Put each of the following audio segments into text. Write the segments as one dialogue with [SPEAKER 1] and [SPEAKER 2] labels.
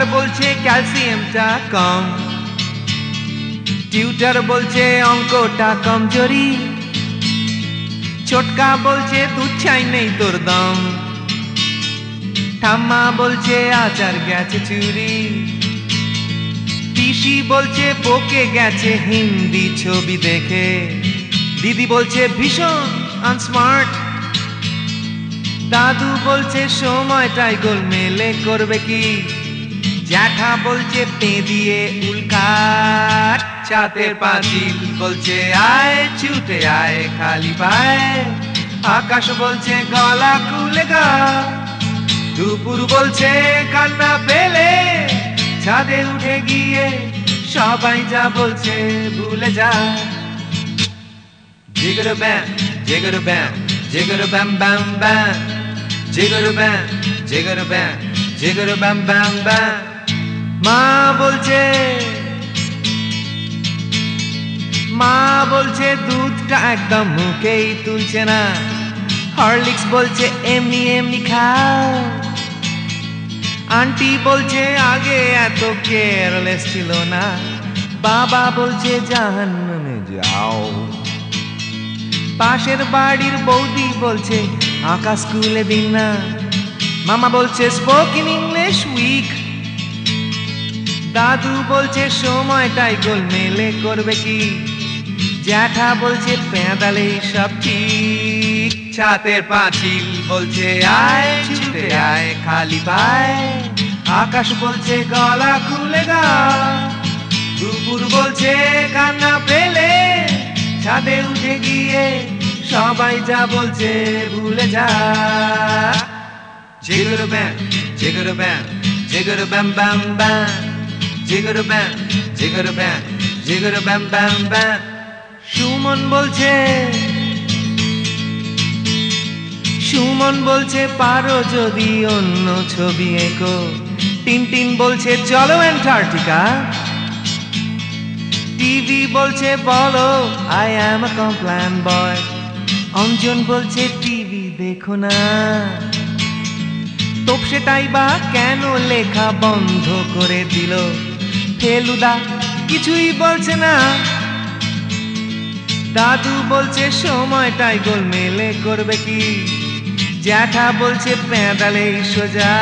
[SPEAKER 1] Doctor বলছে ক্যালসিয়ামটা কম, tutor বলছে অঙ্কটা কমজোরি, ছোটকা বলছে দুধ চাই নেই তোর দম, ঠাম্মা বলছে আচার গেছে চুরি, পিসি বলছে বকে গেছে হিন্দি ছবি দেখে, দিদি বলছে ভীষণ আনস্মার্ট, দাদু বলছে সময়টাই গোলমেলে করবে কি, জ্যাঠা বলছে পে দিয়ে উল্কাট, ছাতের পাঁচিল বলছে আয় ছুটে আয় খালি পায়, আকাশ বলছে গলা খুলে গা, দুপুর বলছে কান্না পেলে ছাদে উঠে গিয়ে সবাই যা বলছে ভুলে যা। জিগর ব্যাম জিগর ব্যাম জিগর ব্যাম ব্যাম ব্যাম, জিগর ব্যাম জিগর ব্যাম জিগর ব্যাম ব্যাম ব্যাম। মা বলছে দুধটা একদম মুখেই তুলছে না, হরলিক্স বলছে এমনি এমনি খাও, আন্টি বলছে আগে এত কেয়ারলেস ছিল না, বাবা বলছে জাহান্নামে যাও, পাশের বাড়ির বৌদি বলছে আঁকা স্কুলে দিন না, মামা বলছে স্পোকেন ইংলিশ উইক, দাদু বলছে সময়টাই গোলমেলে করবে কি, জ্যাঠা বলছে পেঁদালে সব ঠিক, ছাতের পাঁচিল বলছে আয় ছুটে আয় খালি পায়, আকাশ বলছে গলা খুলে গা, দুপুর বলছে কান্না পেলে ছাদে উঠে গিয়ে সবাই যা বলছে ভুলে যা। জিগর ব্যাম জিগর ব্যাম জিগর ব্যাম ব্যাম ব্যাম, জিগর ব্যাম জিগর ব্যাম জিগর ব্যাম ব্যাম ব্যাম। সুমন বলছে পারো যদি অন্য ছবি এঁকো, টিনটিন বলছে চলো অ্যান্টার্কটিকা, টিভি বলছে বলো আই অ্যাম আ কমপ্ল্যান বয়, অঞ্জন বলছে টিভি দেখো না, তোপসেটাই বা কেন লেখা বন্ধ করে দিল, ফেলুদা কিছুই বলছে না, দাদু বলছে সময়টাই গোলমেলে করবে কি, জ্যাঠা বলছে পেঁদালেই সোজা,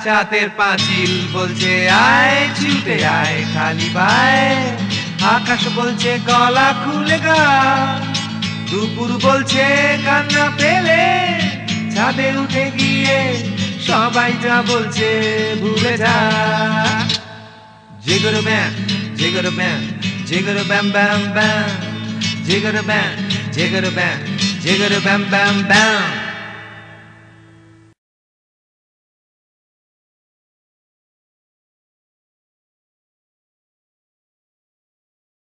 [SPEAKER 1] ছাতের পাঁচিল বলছে আয় ছুটে আয় খালি পায়, আকাশ বলছে গলা খুলে গা, দুপুর বলছে কান্না পেলে ছাদে উঠে গিয়ে সবাই যা বলছে ভুলে যা। জিগর ব্যাম জিগর ব্যাম জিগর ব্যাম ব্যাম ব্যাম, জিগর ব্যাম জিগর ব্যাম জিগর ব্যাম ব্যাম ব্যাম।